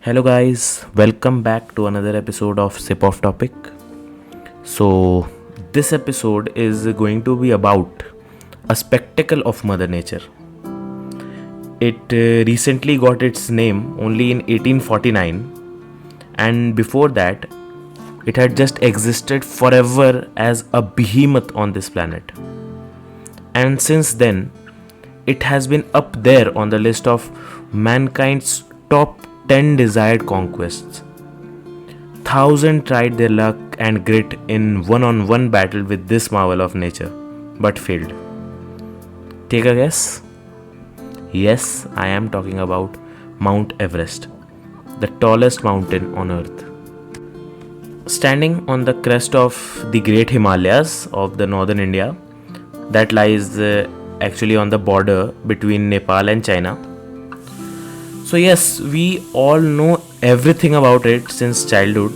Hello, guys, welcome back to another episode of Sip of Topic. So, this episode is going to be about a spectacle of Mother Nature. It recently got its name only in 1849, and before that, it had just existed forever as a behemoth on this planet. And since then, it has been up there on the list of mankind's top 10 desired conquests. Thousands tried their luck and grit in one-on-one battle with this marvel of nature, but failed. Take a guess? Yes, I am talking about Mount Everest, the tallest mountain on earth. Standing on the crest of the Great Himalayas of the northern India, that lies actually on the border between Nepal and China. So yes, we all know everything about it since childhood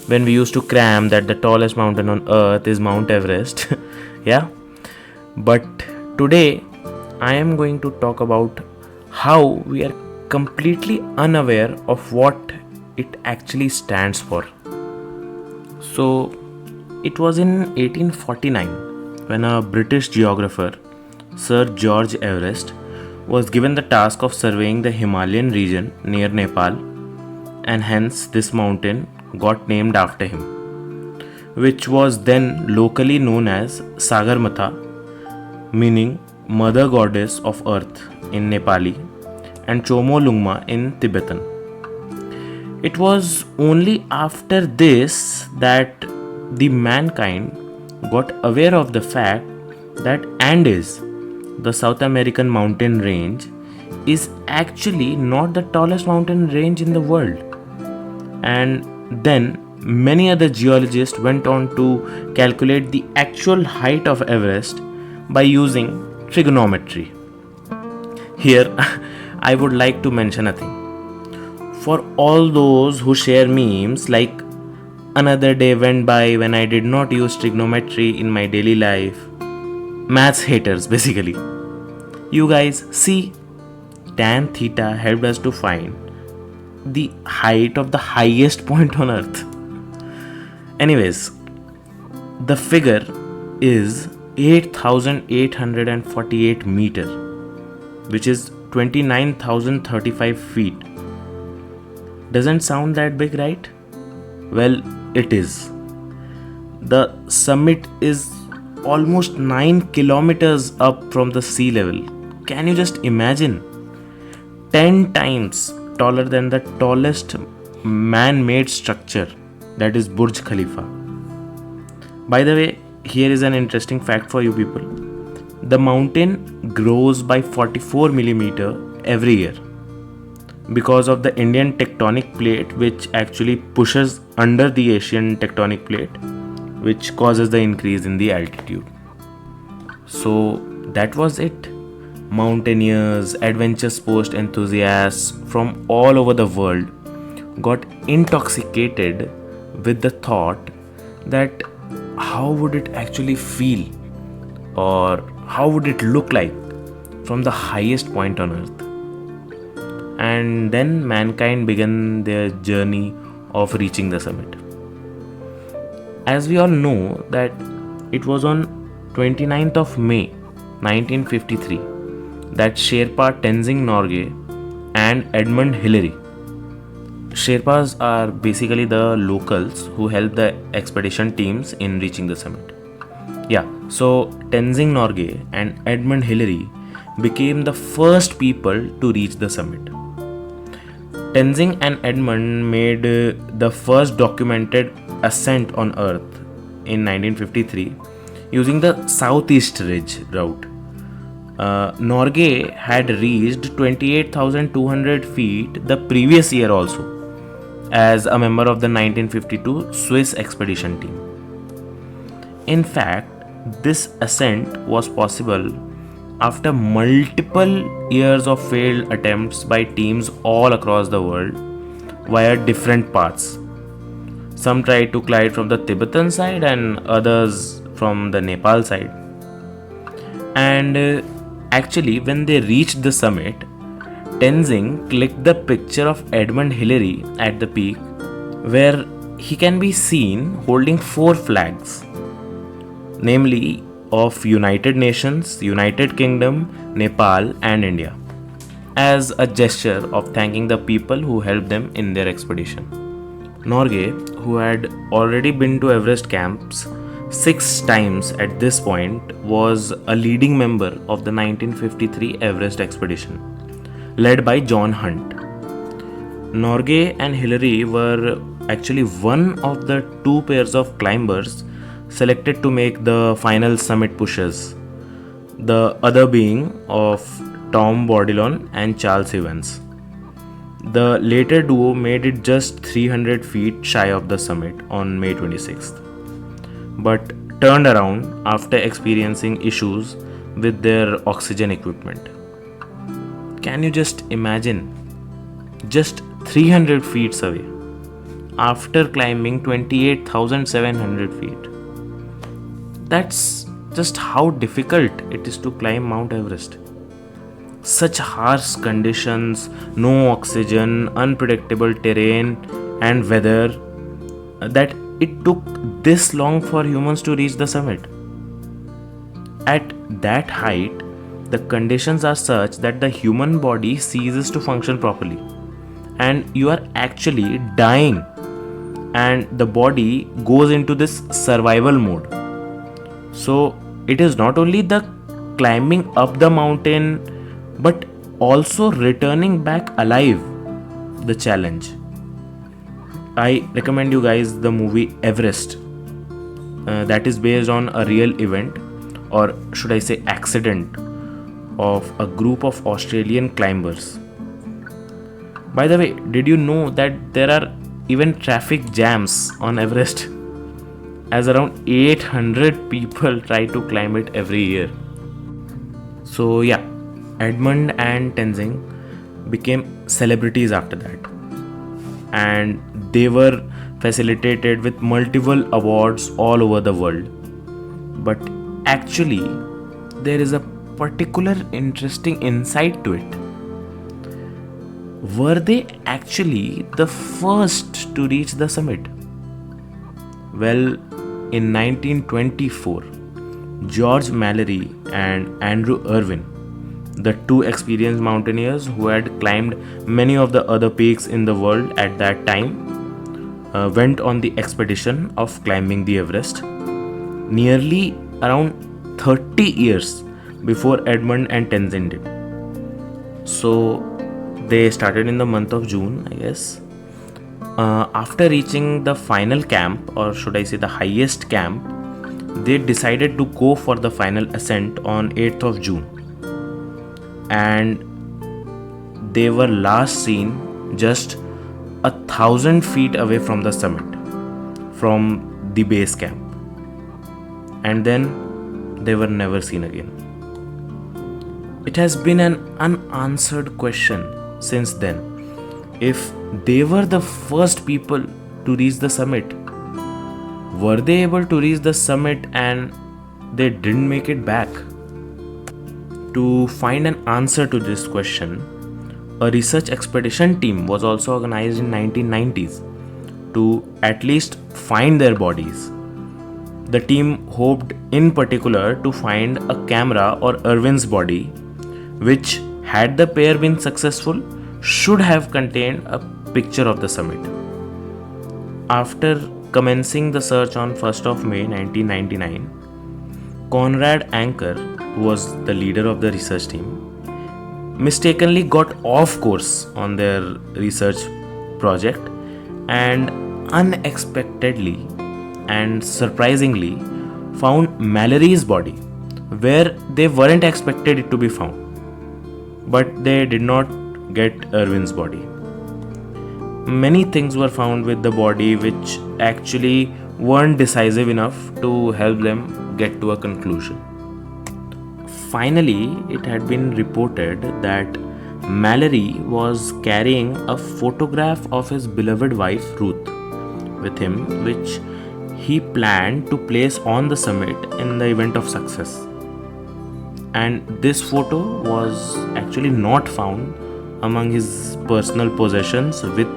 when we used to cram that the tallest mountain on earth is Mount Everest. Yeah. But today I am going to talk about how we are completely unaware of what it actually stands for. So it was in 1849 when a British geographer, Sir George Everest, was given the task of surveying the Himalayan region near Nepal, and hence this mountain got named after him, which was then locally known as Sagarmatha, meaning Mother Goddess of Earth in Nepali, and Chomolungma in Tibetan. It was only after this that the mankind got aware of the fact that Andes, the South American mountain range, is actually not the tallest mountain range in the world. And then many other geologists went on to calculate the actual height of Everest by using trigonometry. Here, I would like to mention a thing. For all those who share memes like another day went by when I did not use trigonometry in my daily life, maths haters basically. You guys see, tan theta helped us to find the height of the highest point on earth. Anyways, the figure is 8,848 meter, which is 29,035 feet. Doesn't sound that big, right? Well, it is. The summit is almost 9 kilometers up from the sea level. Can you just imagine? 10 times taller than the tallest man-made structure, that is Burj Khalifa. By the way, here is an interesting fact for you people. The mountain grows by 44 millimeter every year because of the Indian tectonic plate, which actually pushes under the Asian tectonic plate, which causes the increase in the altitude. So that was it. Mountaineers, adventure sports enthusiasts from all over the world got intoxicated with the thought that how would it actually feel, or how would it look like from the highest point on earth. And then mankind began their journey of reaching the summit. As we all know that it was on 29th of May 1953 that Sherpa Tenzing Norgay and Edmund Hillary. Sherpas are basically the locals who help the expedition teams in reaching the summit. Yeah, so Tenzing Norgay and Edmund Hillary became the first people to reach the summit. Tenzing and Edmund made the first documented ascent on Earth in 1953 using the Southeast Ridge route. Norgay had reached 28,200 feet the previous year also as a member of the 1952 Swiss expedition team. In fact, this ascent was possible after multiple years of failed attempts by teams all across the world via different paths. Some tried to glide from the Tibetan side and others from the Nepal side. And actually, when they reached the summit, Tenzing clicked the picture of Edmund Hillary at the peak, where he can be seen holding 4 flags, namely of United Nations, United Kingdom, Nepal and India, as a gesture of thanking the people who helped them in their expedition. Norgay, who had already been to Everest camps 6 times at this point, was a leading member of the 1953 Everest expedition, led by John Hunt. Norgay and Hillary were actually one of the 2 pairs of climbers selected to make the final summit pushes, the other being of Tom Bourdillon and Charles Evans. The later duo made it just 300 feet shy of the summit on May 26th, but turned around after experiencing issues with their oxygen equipment. Can you just imagine? Just 300 feet away, after climbing 28,700 feet. That's just how difficult it is to climb Mount Everest. Such harsh conditions, no oxygen, unpredictable terrain and weather, that it took this long for humans to reach the summit. At that height, the conditions are such that the human body ceases to function properly, and you are actually dying, and the body goes into this survival mode. So it is not only the climbing up the mountain but also returning back alive the challenge. I recommend you guys the movie Everest, that is based on a real event, or should I say accident, of a group of Australian climbers. By the way, did you know that there are even traffic jams on Everest, as around 800 people try to climb it every year? So yeah, Edmund and Tenzing became celebrities after that, and they were facilitated with multiple awards all over the world. But actually, there is a particular interesting insight to it. Were they actually the first to reach the summit? Well, in 1924, George Mallory and Andrew Irwin, the 2 experienced mountaineers who had climbed many of the other peaks in the world at that time, went on the expedition of climbing the Everest nearly around 30 years before Edmund and Tenzing did. So they started in the month of June, I guess. After reaching the final camp, or should I say the highest camp, they decided to go for the final ascent on 8th of June. And they were last seen just 1,000 feet away from the summit, from the base camp. And then they were never seen again. It has been an unanswered question since then. If they were the first people to reach the summit, were they able to reach the summit and they didn't make it back? To find an answer to this question, a research expedition team was also organized in 1990s to at least find their bodies. The team hoped in particular to find a camera or Irwin's body, which, had the pair been successful, should have contained a picture of the summit. After commencing the search on 1st of May 1999, Conrad Anker, who was the leader of the research team, mistakenly got off course on their research project and unexpectedly and surprisingly found Mallory's body where they weren't expected it to be found. But they did not get Irwin's body. Many things were found with the body which actually weren't decisive enough to help them get to a conclusion. Finally, it had been reported that Mallory was carrying a photograph of his beloved wife Ruth with him, which he planned to place on the summit in the event of success. And this photo was actually not found among his personal possessions with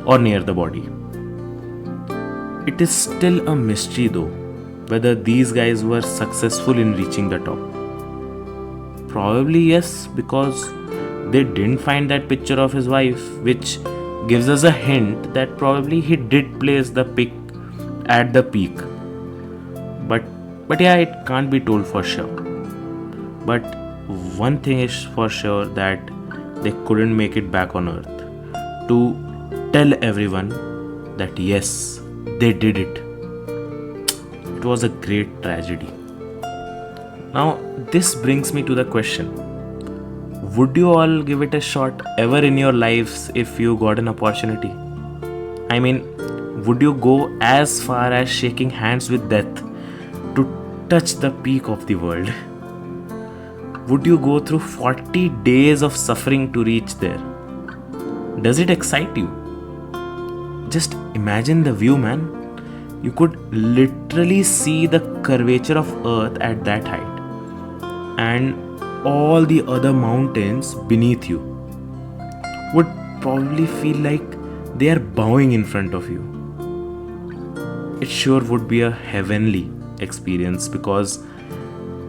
or near the body. It is still a mystery though whether these guys were successful in reaching the top. Probably yes, because they didn't find that picture of his wife, which gives us a hint that probably he did place the pic at the peak. But yeah, it can't be told for sure. But one thing is for sure, that they couldn't make it back on Earth to tell everyone that yes, they did it. It was a great tragedy. Now, this brings me to the question: would you all give it a shot ever in your lives if you got an opportunity? I mean, would you go as far as shaking hands with death to touch the peak of the world? Would you go through 40 days of suffering to reach there? Does it excite you? Just imagine the view, man. You could literally see the curvature of Earth at that height, and all the other mountains beneath you would probably feel like they are bowing in front of you. It sure would be a heavenly experience, because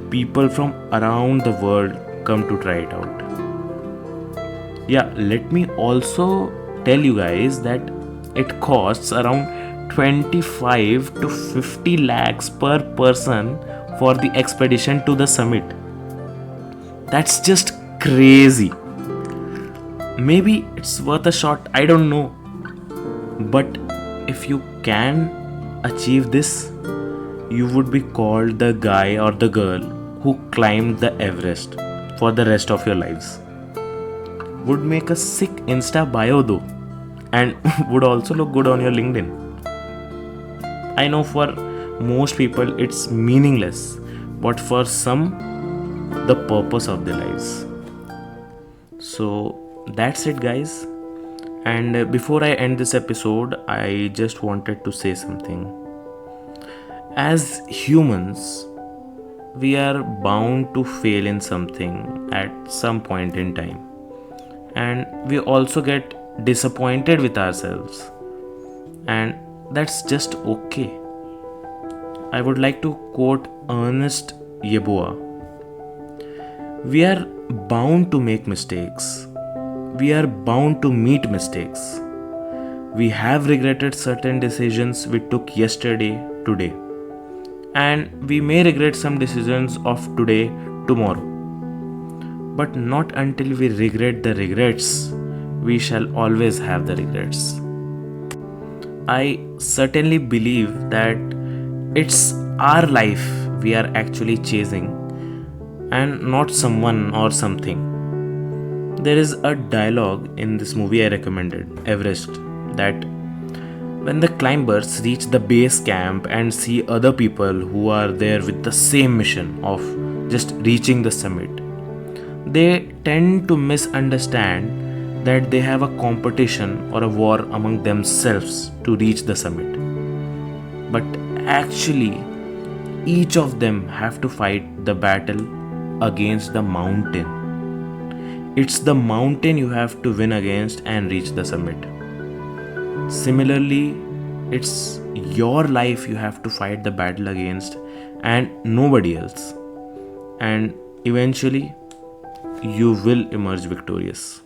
people from around the world come to try it out. Yeah, let me also tell you guys that it costs around 25 to 50 lakhs per person for the expedition to the summit. That's just crazy. Maybe it's worth a shot, I don't know. But if you can achieve this, you would be called the guy or the girl who climbed the Everest for the rest of your lives. Would make a sick Insta bio though, and would also look good on your LinkedIn. I know for most people it's meaningless, but for some, the purpose of their lives. So that's it, guys. And before I end this episode, I just wanted to say something. As humans, we are bound to fail in something at some point in time, and we also get disappointed with ourselves, and that's just okay. I would like to quote Ernest Yeboah: we are bound to make mistakes. We are bound to meet mistakes. We have regretted certain decisions we took yesterday, today. And we may regret some decisions of today, tomorrow. But not until we regret the regrets, we shall always have the regrets. I certainly believe that it's our life we are actually chasing, and not someone or something. There is a dialogue in this movie I recommended, Everest, that when the climbers reach the base camp and see other people who are there with the same mission of just reaching the summit, they tend to misunderstand that they have a competition or a war among themselves to reach the summit. But actually, each of them have to fight the battle against the mountain. It's the mountain you have to win against and reach the summit. Similarly, it's your life you have to fight the battle against, and nobody else. And eventually, you will emerge victorious.